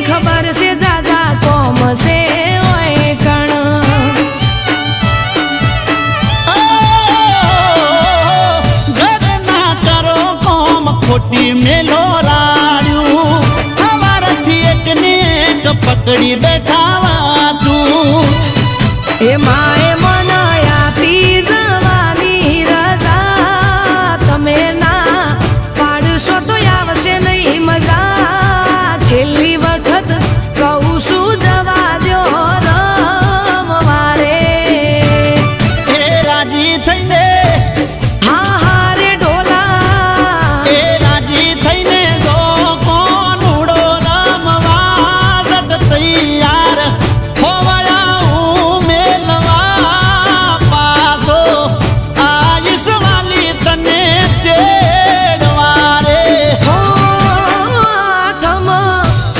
खबर से जाजा कोम से ओए कण घर ना करो कोम खोटी मेलो राड़ू हमारा थी एक ने एक पकड़ी बैठा